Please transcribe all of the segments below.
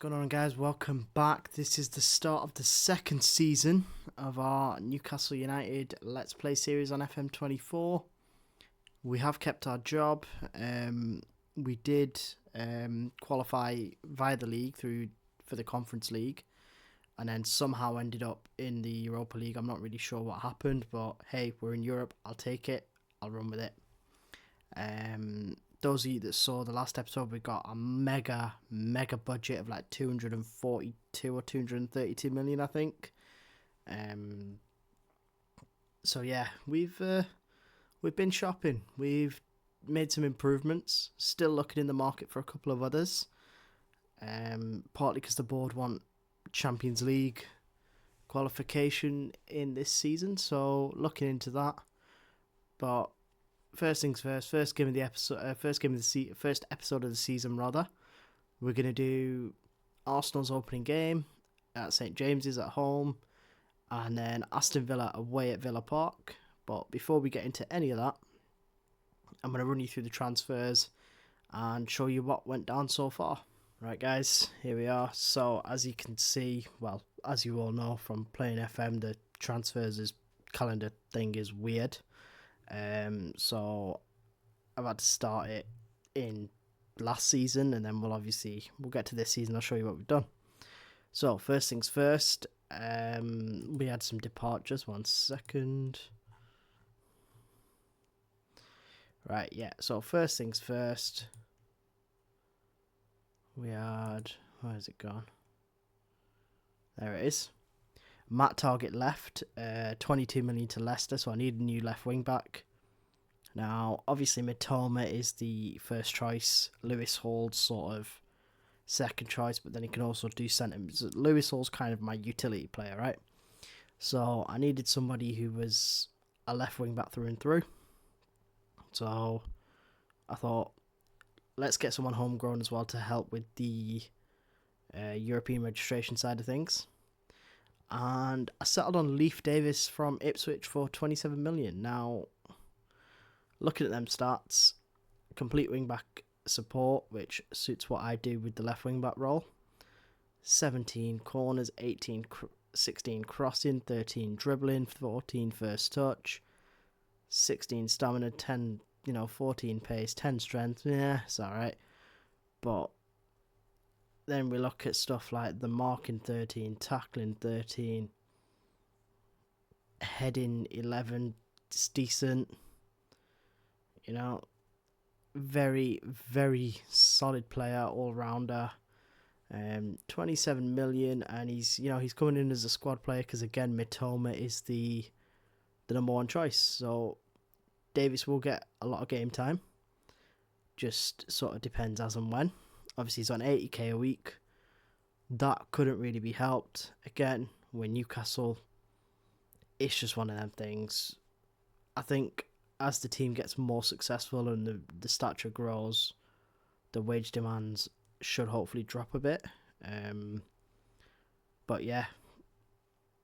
going on, guys? Welcome back. This is the start of the second season of our Newcastle United Let's Play series on FM24. We have kept our job. We did qualify via the league for the Conference League, and then somehow ended up in the Europa League. I'm not really sure what happened, but hey, we're in Europe. I'll take it. I'll run with it. Those of you that saw the last episode, we got a mega budget of like 242 or 232 million, I think. So yeah, we've been shopping. We've made some improvements. Still looking in the market for a couple of others. Partly because the board want Champions League qualification in this season, so looking into that. But first things first. First episode of the season, rather. We're gonna do Arsenal's opening game at St James's at home, and then Aston Villa away at Villa Park. But before we get into any of that, I'm gonna run you through the transfers and show you what went down so far. Right, guys, here we are. So as you can see, well, as you all know from playing FM, the transfers calendar thing is weird. So I've had to start it in last season, and then we'll get to this season. I'll show you what we've done. So first things first, we had some departures. 1 second. Right, yeah. So first things first, we had, where has it gone? There it is. Matt Targett left, 22 million to Leicester, so I need a new left wing back. Now, obviously, Mitoma is the first choice. Lewis Hall's sort of second choice, but then he can also do centre. Lewis Hall's kind of my utility player, right? So I needed somebody who was a left wing back through and through. So I thought, let's get someone homegrown as well to help with the European registration side of things. And I settled on Leif Davis from Ipswich for 27 million. Now, looking at them stats, complete wing-back support, which suits what I do with the left wing-back role. 17 corners, 16 crossing, 13 dribbling, 14 first touch, 16 stamina, 14 pace, 10 strength. Yeah, it's alright. But then we look at stuff like the marking 13, tackling 13, heading 11, it's decent. Very, very solid player, all-rounder. 27 million, and he's coming in as a squad player because, again, Mitoma is the number one choice. So Davis will get a lot of game time. Just sort of depends as and when. Obviously, he's on 80k a week. That couldn't really be helped. Again, we're Newcastle. It's just one of them things. I think as the team gets more successful and the stature grows, the wage demands should hopefully drop a bit. But yeah,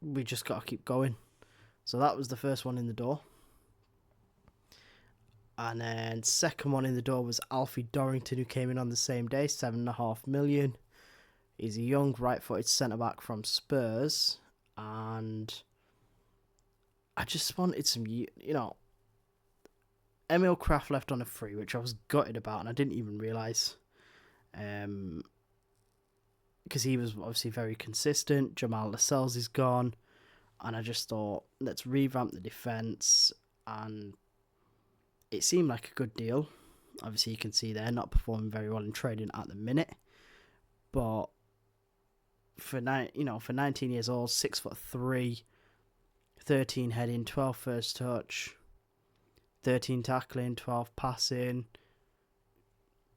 we just got to keep going. So that was the first one in the door. And then second one in the door was Alfie Dorrington, who came in on the same day, 7.5 million. He's a young right-footed centre-back from Spurs. And I just wanted some, Emil Kraft left on a free, which I was gutted about, and I didn't even realise. Because he was obviously very consistent. Jamal Lascelles is gone. And I just thought, let's revamp the defence. And it seemed like a good deal. Obviously, you can see they're not performing very well in trading at the minute. But for 19 years old, 6'3", 13 heading, 12 first touch, 13 tackling, 12 passing.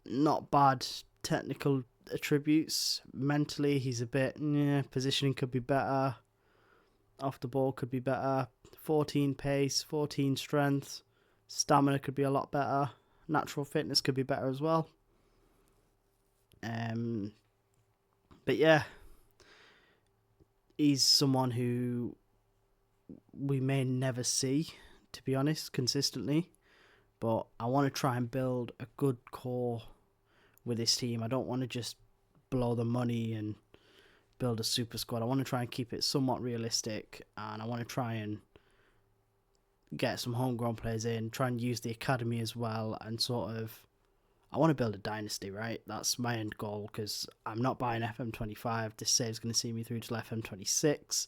Not bad technical attributes. Mentally, he's a bit, positioning could be better. Off the ball could be better. 14 pace, 14 strength. Stamina could be a lot better. Natural fitness could be better as well. But yeah, he's someone who we may never see, to be honest, consistently. But I want to try and build a good core with this team. I don't want to just blow the money and build a super squad. I want to try and keep it somewhat realistic, and I want to try and get some homegrown players in, try and use the academy as well, and sort of, I want to build a dynasty, right? That's my end goal, because I'm not buying FM25. This save's going to see me through to FM26.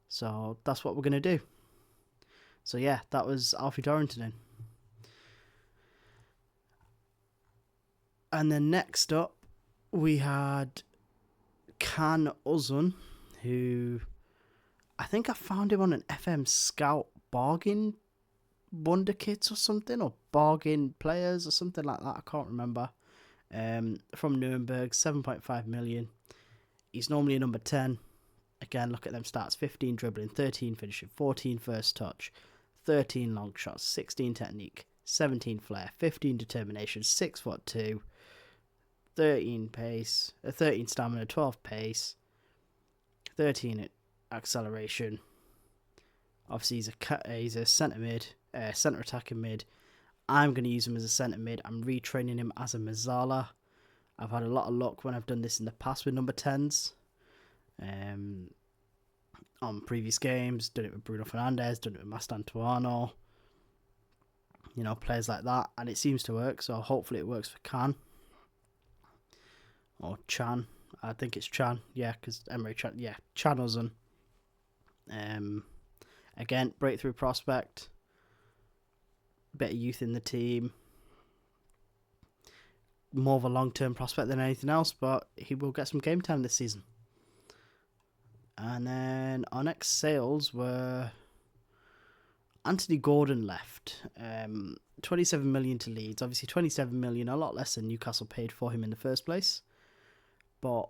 So that's what we're going to do. So yeah, that was Alfie Dorrington in. And then next up, we had Can Uzun, who I think I found him on an FM Scout bargain wonder kits or something, or bargain players or something like that. I can't remember. From Nuremberg, 7.5 million. He's normally a number 10. Again, look at them stats: 15 dribbling, 13 finishing, 14 first touch, 13 long shots, 16 technique, 17 flair, 15 determination, 6'2", 13 pace, 13 stamina, 12 pace, 13 acceleration. Obviously, he's a centre mid, centre attacking mid. I'm going to use him as a centre mid. I'm retraining him as a Mazzala. I've had a lot of luck when I've done this in the past with number 10s. On previous games, done it with Bruno Fernandes, done it with Mastantuono. You know, players like that, and it seems to work. So hopefully it works for Can or Chan. I think it's Chan, yeah, because Emery Chan, yeah, Can Uzun. Again, breakthrough prospect, bit of youth in the team, more of a long-term prospect than anything else, but he will get some game time this season. And then our next sales were Anthony Gordon left, 27 million to Leeds. Obviously 27 million, a lot less than Newcastle paid for him in the first place. But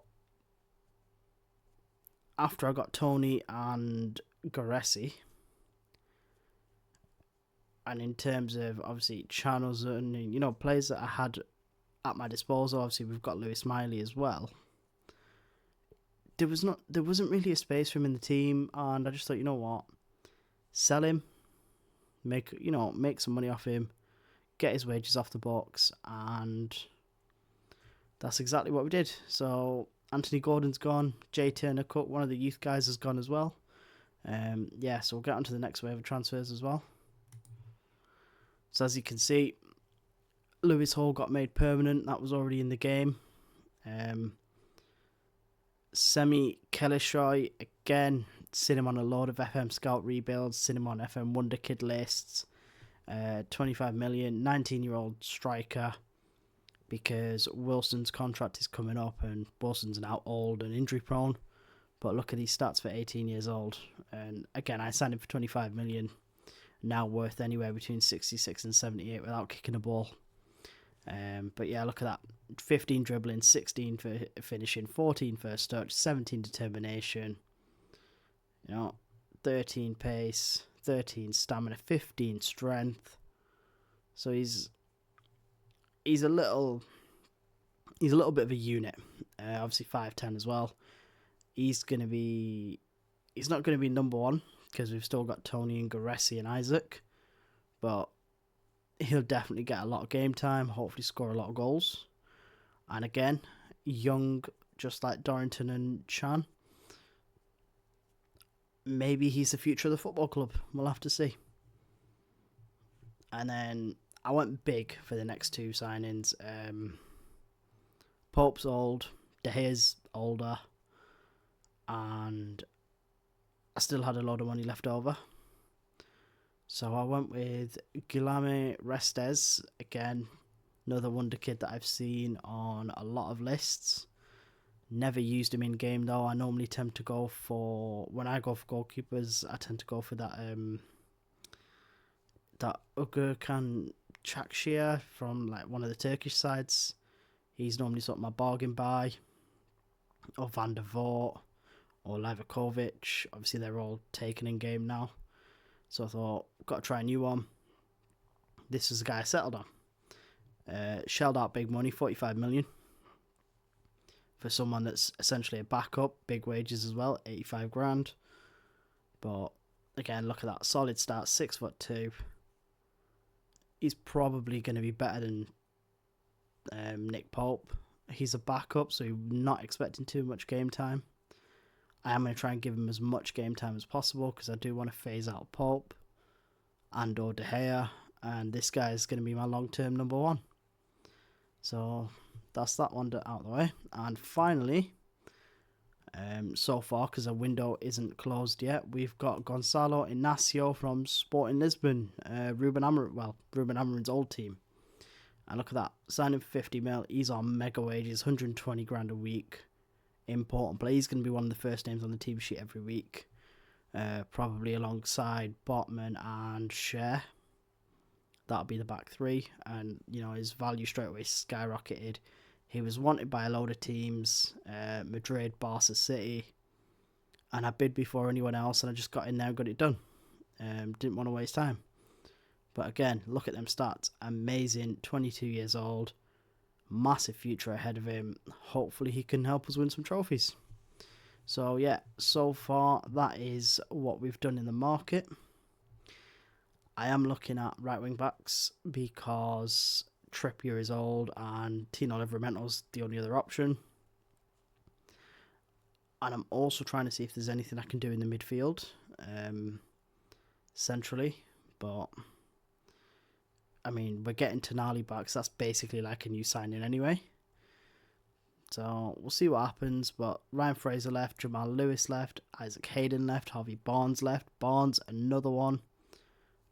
after I got Tony and Goressi, and in terms of obviously channels and, you know, players that I had at my disposal, obviously we've got Lewis Miley as well. There wasn't really a space for him in the team, and I just thought, you know what, sell him, make some money off him, get his wages off the books, and that's exactly what we did. So Anthony Gordon's gone, Jay Turner Cook, one of the youth guys, has gone as well. Yeah, so we'll get on to the next wave of transfers as well. So as you can see, Lewis Hall got made permanent. That was already in the game. Semi Kellishoy, again, seen him on a load of FM Scout rebuilds, seen him on FM Wonder Kid lists. 25 million, 19-year-old striker, because Wilson's contract is coming up and Wilson's now old and injury prone. But look at his stats for 18 years old. And again, I signed him for 25 million, now worth anywhere between 66 and 78 without kicking a ball. But yeah, look at that. 15 dribbling, 16 for finishing, 14 first touch, 17 determination, 13 pace, 13 stamina, 15 strength. So he's a little bit of a unit. Obviously 5'10" as well. He's not going to be number one because we've still got Tony and Goressi and Isaac, but he'll definitely get a lot of game time, hopefully score a lot of goals. And again, young, just like Dorrington and Chan. Maybe he's the future of the football club. We'll have to see. And then I went big for the next two signings. Pope's old, De Gea's older, and I still had a lot of money left over. So I went with Guilherme Restes, again, another wonder kid that I've seen on a lot of lists. Never used him in game though. I normally tend to go for, when I go for goalkeepers, I tend to go for that Ugurkan Çakşehir from like one of the Turkish sides. He's normally sort of my bargain buy, or Van der Voort, or Livakovic. Obviously they're all taken in game now. So I thought, got to try a new one. This is the guy I settled on. Shelled out big money, 45 million. For someone that's essentially a backup, big wages as well, 85 grand. But again, look at that, solid start, 6'2". He's probably going to be better than Nick Pope. He's a backup, so you're not expecting too much game time. I am going to try and give him as much game time as possible because I do want to phase out Pope and or De Gea, and this guy is going to be my long-term number one. So that's that one out of the way. And finally, so far, because the window isn't closed yet, we've got Gonçalo Inácio from Sporting Lisbon, Ruben Amorim's old team. And look at that, signing for 50 mil. He's on mega wages, 120 grand a week. Important play. He's going to be one of the first names on the team sheet every week, probably alongside Botman and Cher. That'll be the back three, and his value straight away skyrocketed. He was wanted by a load of teams, Madrid, Barca, City, and I bid before anyone else, and I just got in there and got it done. Didn't want to waste time. But again, look at them stats. Amazing, 22 years old, massive future ahead of him. Hopefully he can help us win some trophies. So yeah, so far that is what we've done in the market. I am looking at right wing backs because Trippier is old and Tino Livramento's the only other option. And I'm also trying to see if there's anything I can do in the midfield, centrally. But I mean, we're getting Tonali back, so that's basically like a new signing anyway. So we'll see what happens. But Ryan Fraser left, Jamal Lewis left, Isaac Hayden left, Harvey Barnes left. Barnes, another one,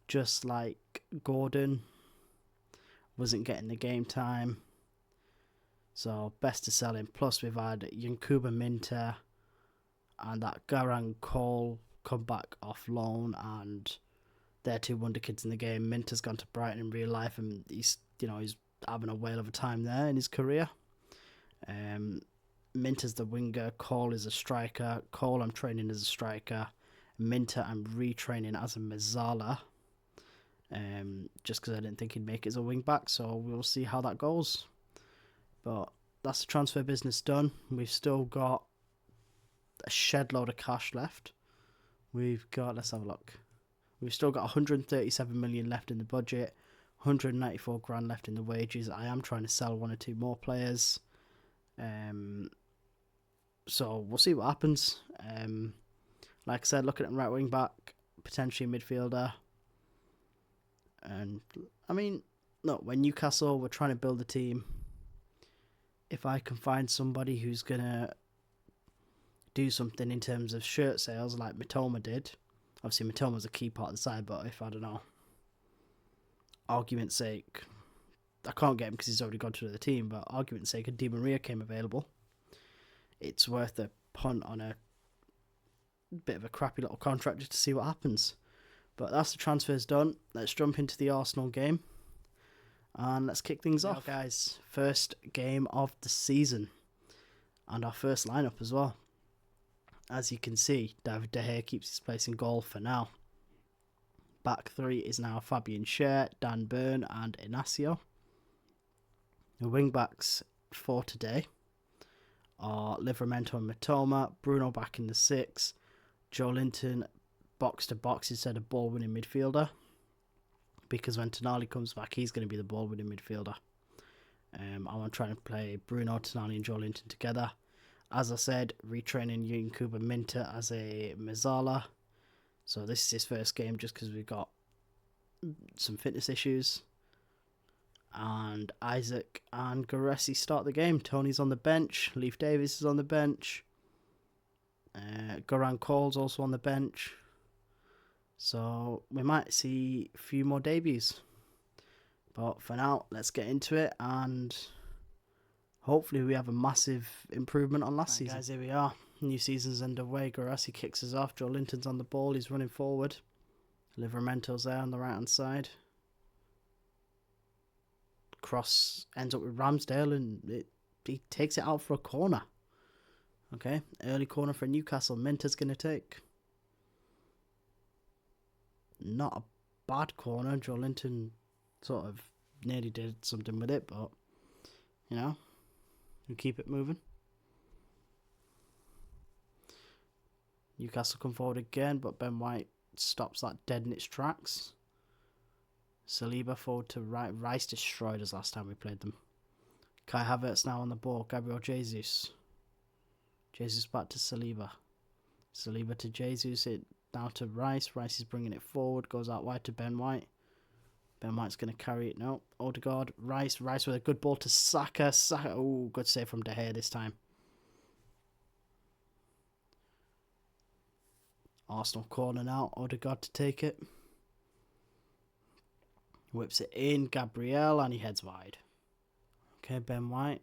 just like Gordon, wasn't getting the game time. So best to sell him. Plus we've had Yankuba Minter and that Garang Cole come back off loan, and they're two wonder kids in the game. Minter's gone to Brighton in real life, and he's having a whale of a time there in his career. Minter's the winger, Cole is a striker. Cole I'm training as a striker. Minter I'm retraining as a Mezzala. Just because I didn't think he'd make it as a wing back, so we'll see how that goes. But that's the transfer business done. We've still got a shed load of cash left. Let's have a look. We've still got 137 million left in the budget, 194 grand left in the wages. I am trying to sell one or two more players. So we'll see what happens. Like I said, looking at right wing back, potentially midfielder. And I mean, look, we're Newcastle, we're trying to build a team. If I can find somebody who's gonna do something in terms of shirt sales like Mitoma did, obviously Mitoma's a key part of the side, but if, I don't know, argument's sake, I can't get him because he's already gone to the team, but argument's sake, if Di Maria came available, it's worth a punt on a bit of a crappy little contract just to see what happens. But that's the transfers done. Let's jump into the Arsenal game and let's kick things off, guys. First game of the season and our first lineup as well. As you can see, David De Gea keeps his place in goal for now. Back three is now Fabian Schär, Dan Burn and Inácio. The wing backs for today are Livramento and Mitoma, Bruno back in the six, Joe Linton box to box instead of ball winning midfielder, because when Tonali comes back he's going to be the ball winning midfielder. I want to try and play Bruno, Tonali and Joe Linton together. As I said, retraining Yankuba Minter as a Mezzala. So this is his first game just because we've got some fitness issues. And Isaac and Guerresi start the game. Tony's on the bench. Leif Davis is on the bench. Goran Cole's also on the bench. So we might see a few more debuts. But for now, let's get into it. And hopefully we have a massive improvement on last season. Guys, here we are. New season's underway. Guerresi kicks us off. Joe Linton's on the ball. He's running forward. Livramento's there on the right-hand side. Cross ends up with Ramsdale and he takes it out for a corner. Okay, early corner for Newcastle. Minter's going to take. Not a bad corner. Joe Linton sort of nearly did something with it, but we keep it moving. Newcastle come forward again, but Ben White stops that dead in its tracks. Saliba forward to right. Rice destroyed us last time we played them. Kai Havertz now on the ball. Gabriel Jesus. Jesus back to Saliba. Saliba to Jesus. It now to Rice. Rice is bringing it forward. Goes out wide to Ben White. Ben White's going to carry it. No. Odegaard. Rice. Rice with a good ball to Saka. Saka. Oh, good save from De Gea this time. Arsenal corner now. Odegaard to take it. Whips it in. Gabriel. And he heads wide. Okay, Ben White.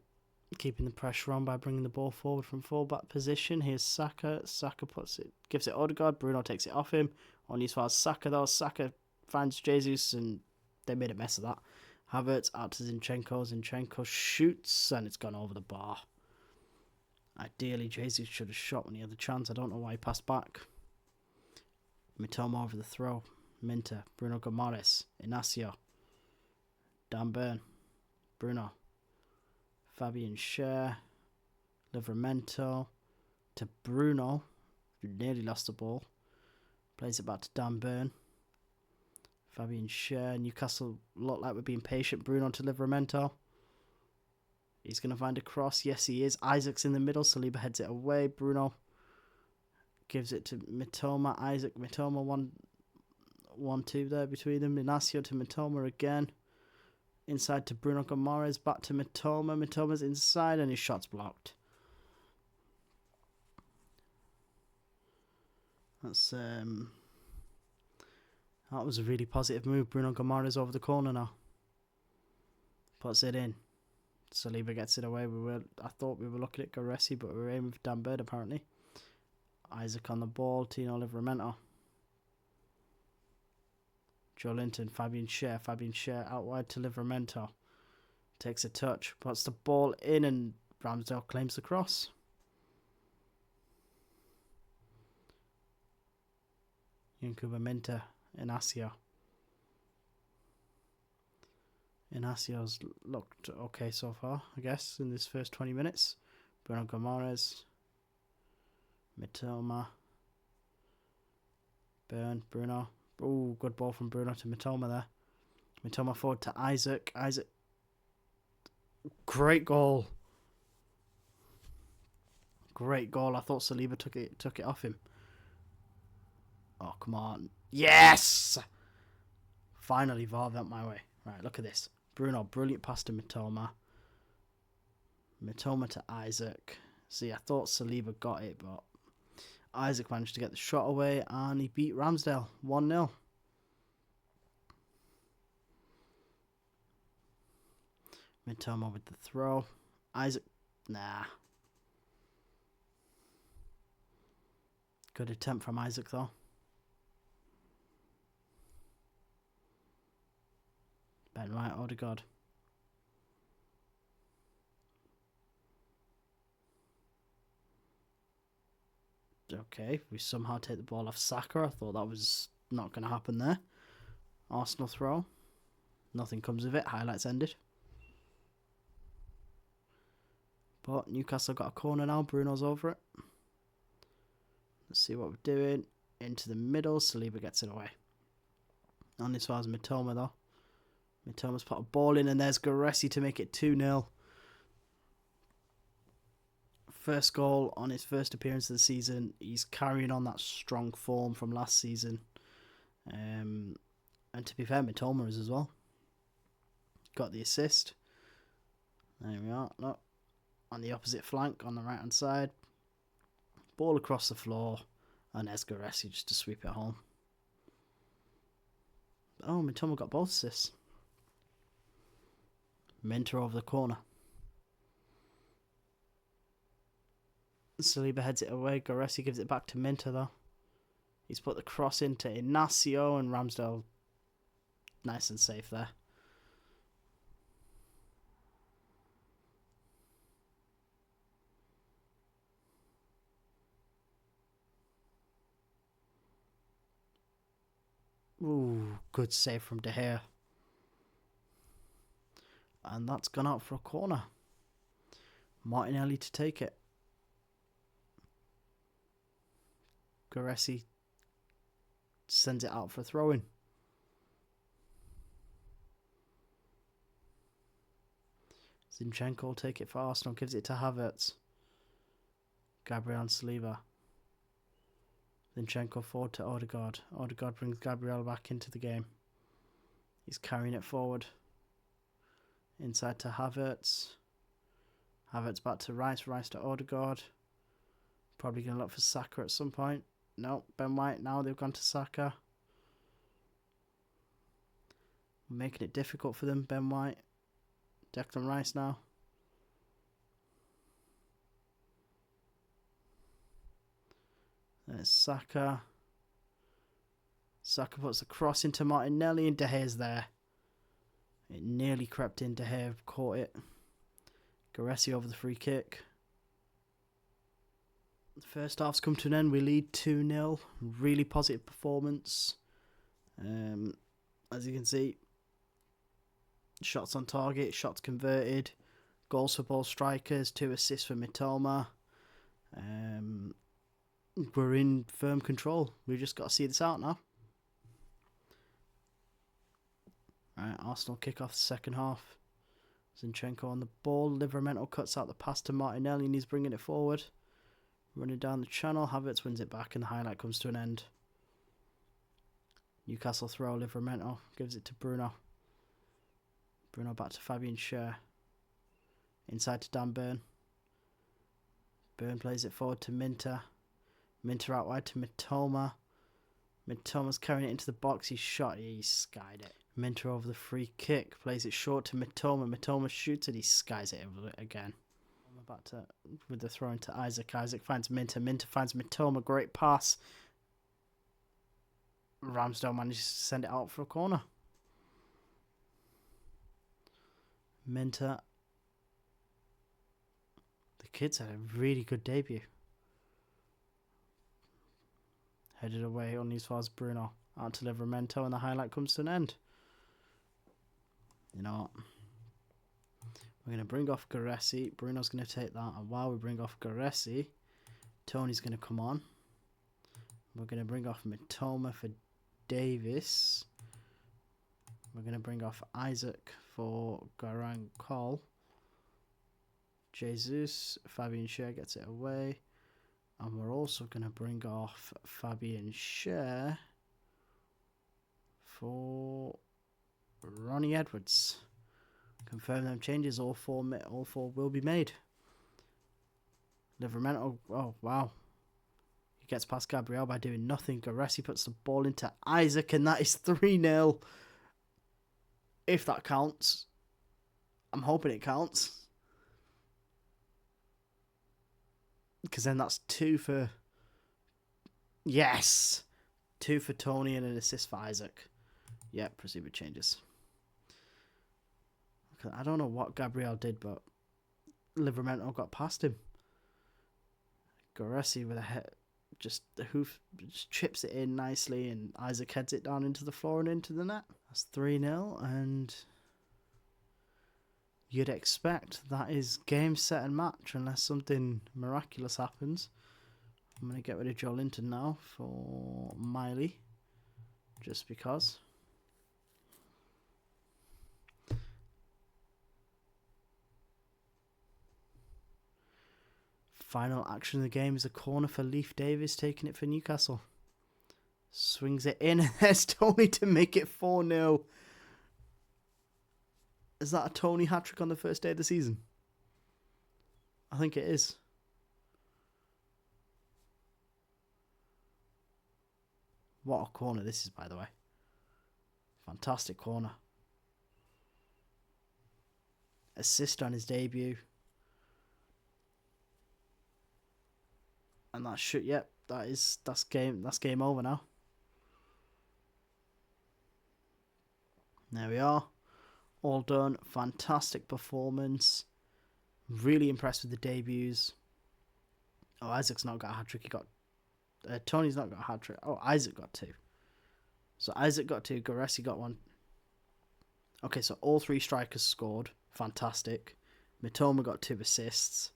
Keeping the pressure on by bringing the ball forward from full-back position. Here's Saka. Saka puts it, gives it Odegaard. Bruno takes it off him. On as far as Saka though. Saka finds Jesus and they made a mess of that. Havertz out to Zinchenko. Zinchenko shoots and it's gone over the bar. Ideally, Jesus should have shot when he had the chance. I don't know why he passed back. Mitoma over the throw. Minter. Bruno Gomes. Inacio. Dan Burn. Bruno. Fabian Schär, Livramento to Bruno, who nearly lost the ball. Plays it back to Dan Burn. Fabian Schär. Newcastle look like we're being patient. Bruno to Livramento. He's going to find a cross. Yes, he is. Isaac's in the middle. Saliba heads it away. Bruno gives it to Mitoma. Isaac, Mitoma, 1-2 there between them. Inacio to Mitoma again. Inside to Bruno Gomes, back to Mitoma. Mitoma's inside and his shot's blocked. That was a really positive move. Bruno Gomes over the corner now. Puts it in. Saliba gets it away. I thought we were looking at Goretzka, but we were aiming for Dan Bird apparently. Isaac on the ball. Tino Livramento. Joe Linton, Fabian Schär out wide to Livramento. Takes a touch, puts the ball in and Ramsdale claims the cross. Yankuba Minter, Inacio. Inacio's looked okay so far, I guess, in this first 20 minutes. Bruno Gomes. Mitoma. Burn, Bruno. Oh, good ball from Bruno to Mitoma there. Mitoma forward to Isaac. Isaac. Great goal. Great goal. I thought Saliba took it off him. Oh, come on. Yes! Finally, VAR went my way. Right, look at this. Bruno, brilliant pass to Mitoma. Mitoma to Isaac. See, I thought Saliba got it, but Isaac managed to get the shot away and he beat Ramsdale 1-0. Mitoma with the throw. Isaac, nah. Good attempt from Isaac though. Ben White, Odegaard. Okay, we somehow take the ball off Saka. I thought that was not going to happen there. Arsenal throw. Nothing comes of it. Highlights ended. But Newcastle got a corner now. Bruno's over it. Let's see what we're doing. Into the middle. Saliba gets it away. And as far as Mitoma though. Mitoma's put a ball in and there's Goretzka to make it 2-0. First goal on his first appearance of the season. He's carrying on that strong form from last season. And to be fair, Mitoma is as well. Got the assist. There we are. Look. On the opposite flank, on the right hand side. Ball across the floor. And there's Goretzka just to sweep it home. Oh, Mitoma got both assists. Minter over the corner. Saliba heads it away. Goretzka gives it back to Minter though. He's put the cross into Inacio and Ramsdale nice and safe there. Ooh, good save from De Gea. And that's gone out for a corner. Martinelli to take it. Goretzka sends it out for a throw-in. Zinchenko will take it for Arsenal, gives it to Havertz. Gabriel and Saliba. Zinchenko forward to Odegaard. Odegaard brings Gabriel back into the game. He's carrying it forward. Inside to Havertz. Havertz back to Rice. Rice to Odegaard. Probably going to look for Saka at some point. No, Ben White. Now they've gone to Saka. Making it difficult for them, Ben White. Declan Rice now. There's Saka. Saka puts the cross into Martinelli and De Gea's there. It nearly crept in. De Gea caught it. Gareci over the free kick. The first half's come to an end. We lead 2-0. Really positive performance. As you can see, shots on target, shots converted, goals for both strikers, 2 assists for Mitoma. We're in firm control. We've just got to see this out now. Right, Arsenal kick off the second half. Zinchenko on the ball. Livramento cuts out the pass to Martinelli and he's bringing it forward. Running down the channel. Havertz wins it back and the highlight comes to an end. Newcastle throw. Livramento gives it to Bruno. Bruno back to Fabian Schär. Inside to Dan Burn. Burn plays it forward to Minter. Minter out wide to Mitoma. Mitoma's carrying it into the box. He's shot. He skied it. Minter over the free kick. Plays it short to Mitoma. Mitoma shoots it. He skies it again. Back to with the throw into Isaac. Isaac finds Minter. Minter finds Mitoma. Great pass. Ramsdale manages to send it out for a corner. Minter. The kids had a really good debut. Headed away on as far as Bruno. Out to Livramento and the highlight comes to an end. You know what? We're going to bring off Gareci. Bruno's going to take that. And while we bring off Gareci, Tony's going to come on. We're going to bring off Mitoma for Davis. We're going to bring off Isaac for Garang Cole. Jesus. Fabian Schär gets it away. And we're also going to bring off Fabian Schär for Ronnie Edwards. Confirm them changes. All four will be made. Livramento. Oh, wow. He gets past Gabriel by doing nothing. Gareci puts the ball into Isaac, and that is 3-0. If that counts. I'm hoping it counts. Because then that's 2 for... Yes! 2 for Tony and an assist for Isaac. Yeah, proceed with changes. I don't know what Gabriel did, but Livramento got past him. Gareci with a head, just the hoof, just chips it in nicely, and Isaac heads it down into the floor and into the net. That's 3-0, and you'd expect that is game, set, and match, unless something miraculous happens. I'm going to get rid of Joe Linton now for Miley, just because. Final action of the game is a corner for Leif Davis, taking it for Newcastle. Swings it in, and there's Tony to make it 4-0. Is that a Tony hat-trick on the first day of the season? I think it is. What a corner this is, by the way. Fantastic corner. Assist on his debut. And that should, yep, that's game over now. There we are. All done. Fantastic performance. Really impressed with the debuts. Oh, Isaac's not got a hat-trick. He got... Tony's not got a hat-trick. Oh, Isaac got 2. So Isaac got 2. Gareci got 1. Okay, so all 3 strikers scored. Fantastic. Mitoma got 2 assists.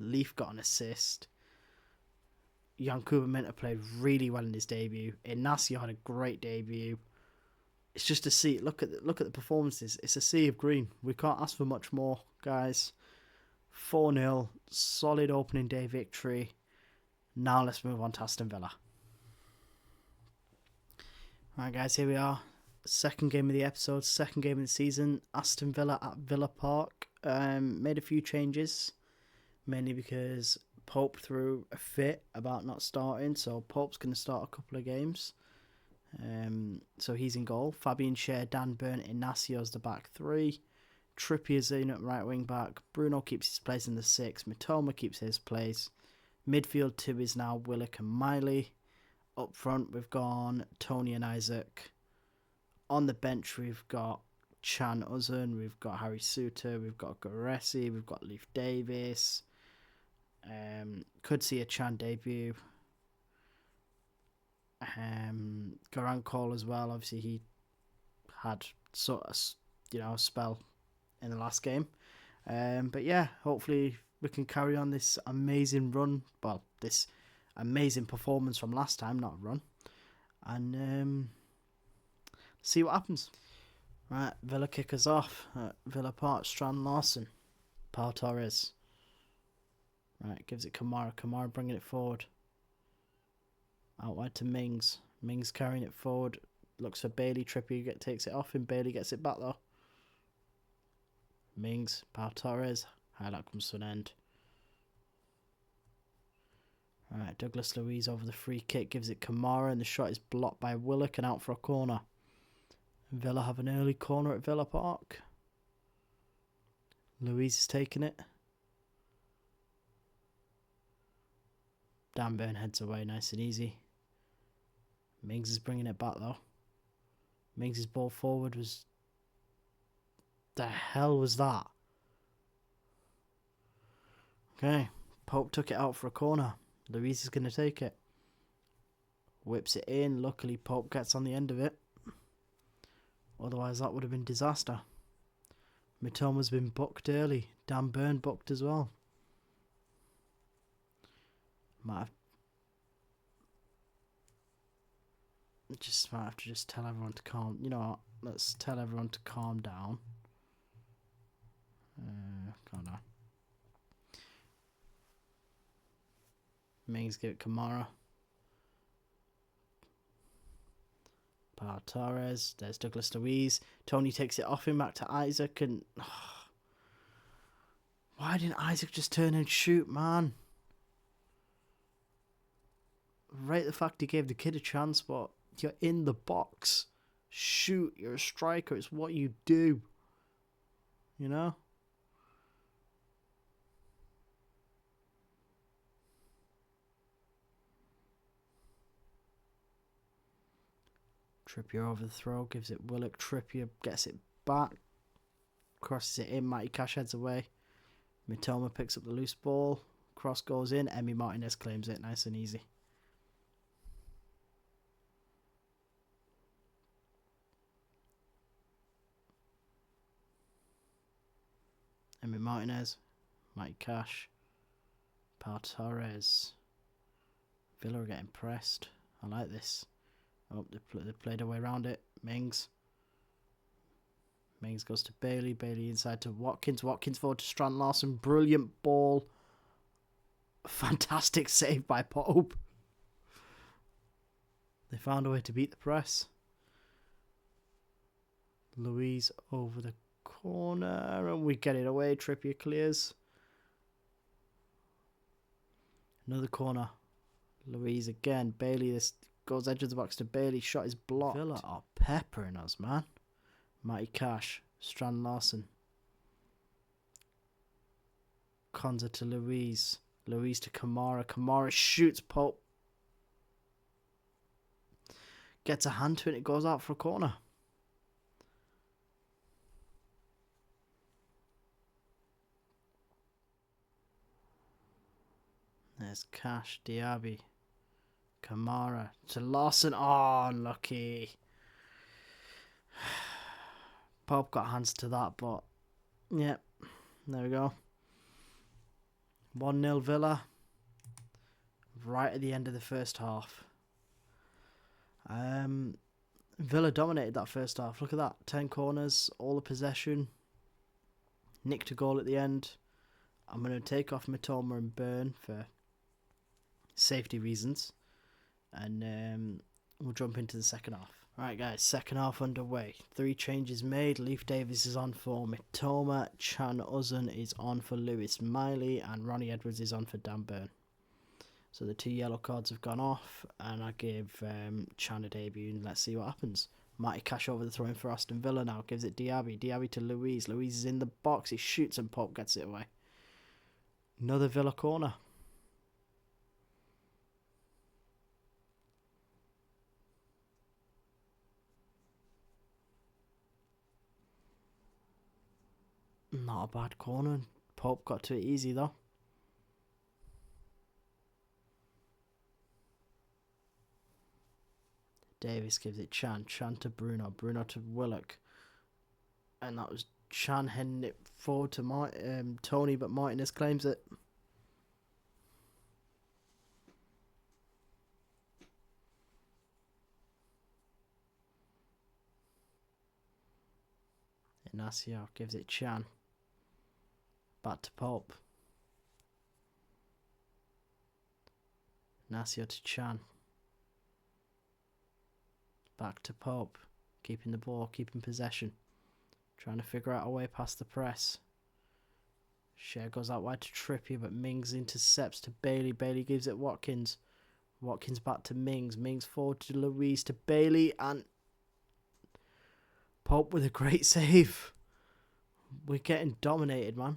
Leaf got an assist. Yankuba Minter played really well in his debut. Ignacio had a great debut. it's just a sea. Look at the performances. It's a sea of green. We can't ask for much more, guys. 4-0, solid opening day victory. Now let's move on to Aston Villa. Right, guys, here we are. Second game of the episode, second game of the season. Aston Villa at Villa Park. Made a few changes, mainly because Pope threw a fit about not starting, so Pope's going to start a couple of games. So he's in goal. Fabian Schär, Dan Burn, Inacio's the back three. Trippier's in at right wing back. Bruno keeps his place in the 6. Mitoma keeps his place. Midfield 2 is now Willock and Miley. Up front we've gone Tony and Isaac. On the bench we've got Chan Uzun, we've got Harry Suter, we've got Goressi, we've got Leif Davis. Could see a Chan debut. Garant Cole as well. Obviously he had sort of, a spell in the last game. But yeah, hopefully we can carry on this amazing run. Well, this amazing performance from last time, not run. And see what happens. Right, Villa kick us off at Villa Park. Strand Larson, Pau Torres. Right, gives it Kamara. Kamara bringing it forward. Out wide to Mings. Mings carrying it forward. Looks for Bailey. Trippier takes it off him. Bailey gets it back though. Mings, Pau Torres. Highlight comes to an end. Alright, Douglas Luiz over the free kick. Gives it Kamara and the shot is blocked by Willock and out for a corner. Villa have an early corner at Villa Park. Luiz is taking it. Dan Burn heads away nice and easy. Mings is bringing it back though. Mings' ball forward was... The hell was that? Okay, Pope took it out for a corner. Luiz is going to take it. Whips it in. Luckily Pope gets on the end of it. Otherwise that would have been disaster. Mitoma's been booked early. Dan Burn booked as well. Might have to just tell everyone to calm. You know what? Let's tell everyone to calm down. Calm down. Mings give it Kamara. Pau Torres. There's Douglas Luiz. Tony takes it off him back to Isaac and... why didn't Isaac just turn and shoot, man? Rate the fact he gave the kid a chance, but you're in the box. Shoot, you're a striker. It's what you do. You know? Trippier over the throw, gives it Willock. Trippier gets it back. Crosses it in. Matty Cash heads away. Mitoma picks up the loose ball. Cross goes in. Emi Martinez claims it. Nice and easy. Emi Martinez. Matty Cash. Pau Torres. Villa are getting pressed. I like this. Oh, they played their way around it. Mings. Mings goes to Bailey. Bailey inside to Watkins. Watkins forward to Strand Larson. Brilliant ball. Fantastic save by Pope. They found a way to beat the press. Luiz over the corner. And we get it away. Trippier clears. Another corner. Luiz again. Bailey. This goes edge of the box to Bailey. Shot is blocked. Villa are peppering us, man. Matty Cash. Strand Larson. Konza to Luiz. Luiz to Kamara. Kamara shoots Pope. Gets a hand to it. It goes out for a corner. There's Cash. Diaby. Kamara to Larson. Oh, lucky. Pope got hands to that, but yeah, there we go. 1-0 Villa. Right at the end of the first half. Villa dominated that first half. Look at that. 10 corners, all the possession. Nicked a goal at the end. I'm going to take off Mitoma and Burn for safety reasons. And we'll jump into the second half. Alright guys, second half underway. 3 changes made. Leif Davis is on for Mitoma. Chan Uzun is on for Lewis Miley. And Ronnie Edwards is on for Dan Burn. So the 2 yellow cards have gone off. And I give Chan a debut. And let's see what happens. Matty Cash over the throw in for Aston Villa now. Gives it Diaby. Diaby to Louise. Louise is in the box. He shoots and Pope gets it away. Another Villa corner. Not a bad corner. Pope got to it easy though. Davis gives it Chan. Chan to Bruno. Bruno to Willock. And that was Chan heading it forward to Tony, but Martinez claims it. Inacio gives it Chan. Back to Pope. Inacio to Chan. Back to Pope. Keeping the ball, keeping possession. Trying to figure out a way past the press. Share goes out wide to Trippier, but Mings intercepts to Bailey. Bailey gives it Watkins. Watkins back to Mings. Mings forward to Louise, to Bailey, and Pope with a great save. We're getting dominated, man.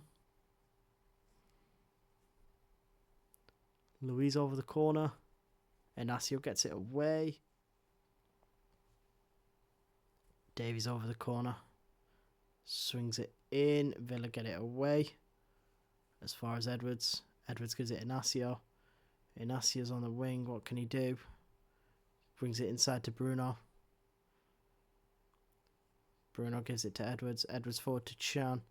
Louise over the corner. Inacio gets it away. Davies over the corner. Swings it in. Villa get it away. As far as Edwards. Edwards gives it Inacio. Inacio's on the wing. What can he do? Brings it inside to Bruno. Bruno gives it to Edwards. Edwards forward to Chan.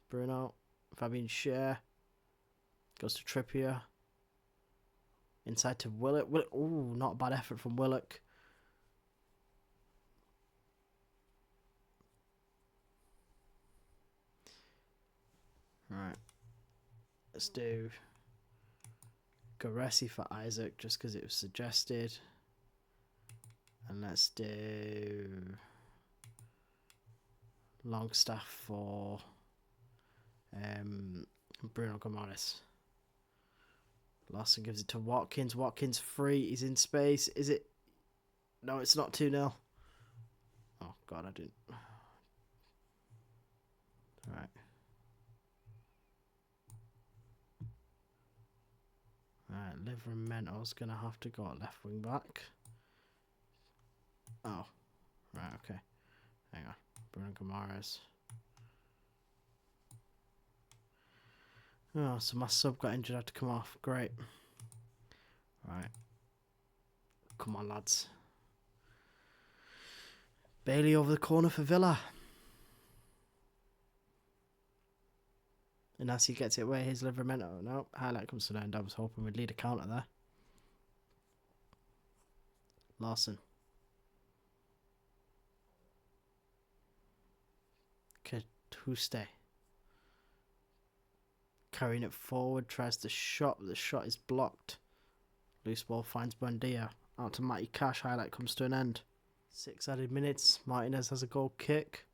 Bruno. Fabian Schär. Goes to Trippier. Inside to Willock. Ooh, not a bad effort from Willock. Right. Let's do Goressi for Isaac just because it was suggested. And let's do Longstaff for Bruno Gomes. Lawson gives it to Watkins. Watkins free. He's in space. Is it? No, it's not 2-0. Oh, God, I didn't. All right. Alright, Livramento's going to have to go left wing back. Oh, right, okay. Hang on. Bruno Gomes. Oh, so my sub got injured, had to come off. Great. Right. Come on, lads. Bailey over the corner for Villa. And as he gets it away, here's Livramento. No, highlight comes to the end. I was hoping we'd lead a counter there. Larson. Katuste. Carrying it forward, tries to shot, but the shot is blocked. Loose ball finds Buendia. Out to Matty Cash, highlight comes to an end. 6 added minutes, Martinez has a goal kick.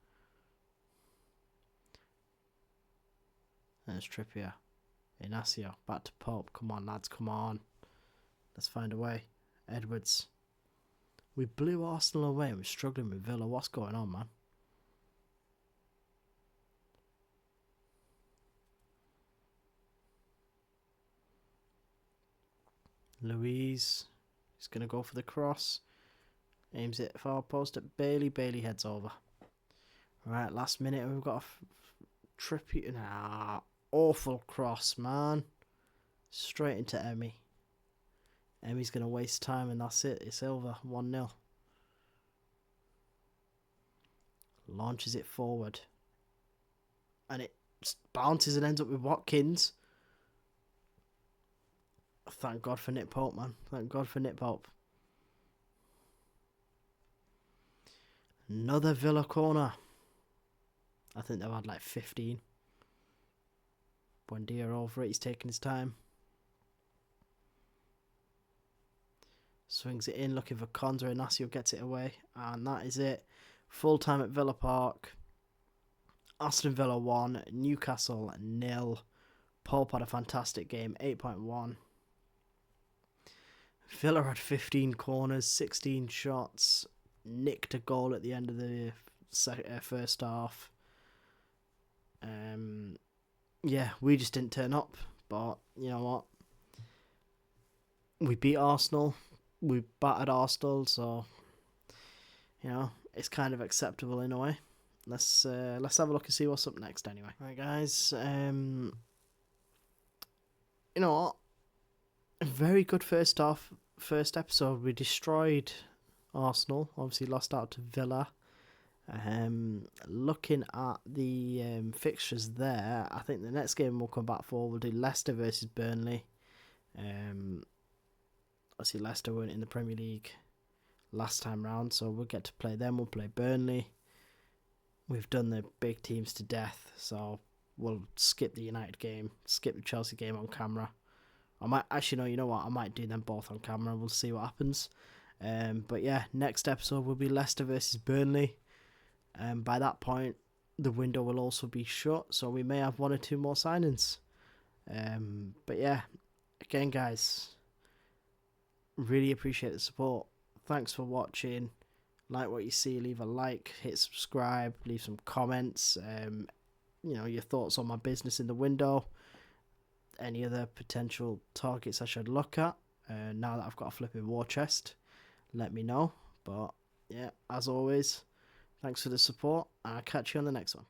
There's Trippier. Inacio, back to Pope. Come on, lads, come on. Let's find a way. Edwards. We blew Arsenal away and we're struggling with Villa. What's going on, man? Louise. He's going to go for the cross. Aims it far post at Bailey. Bailey heads over. Right, last minute we've got a Trippier. Nah, awful cross, man. Straight into Emmy. Emmy's going to waste time and that's it. It's over. 1-0. Launches it forward. And it bounces and ends up with Watkins. Thank God for Nick Pope, man. Thank God for Nick Pope. Another Villa corner. I think they've had like 15. Buendia over it. He's taking his time. Swings it in, looking for Conza. Inacio gets it away. And that is it. Full time at Villa Park. Aston Villa 1. Newcastle 0. Pope had a fantastic game. 8.1. Villa had 15 corners, 16 shots. Nicked a goal at the end of the first half. Yeah, we just didn't turn up. But you know what? We beat Arsenal. We battered Arsenal, so you know it's kind of acceptable in a way. Let's have a look and see what's up next. Anyway, right, guys. You know what? A very good first episode. We destroyed Arsenal. Obviously, lost out to Villa. Looking at the fixtures there, I think the next game we'll come back for, we'll do Leicester versus Burnley. Obviously Leicester weren't in the Premier League last time round, so we'll get to play them. We'll play Burnley. We've done the big teams to death, so we'll skip the United game, skip the Chelsea game on camera. I might actually, no, you know what? I might do them both on camera. We'll see what happens. But yeah, next episode will be Leicester versus Burnley. By that point, the window will also be shut, so we may have 1 or 2 more signings. But yeah, again, guys, really appreciate the support. Thanks for watching. Like what you see, leave a like, hit subscribe, leave some comments. You know, your thoughts on my business in the window. Any other potential targets I should look at. Now that I've got a flipping war chest, let me know. But yeah, as always, thanks for the support. I'll catch you on the next one.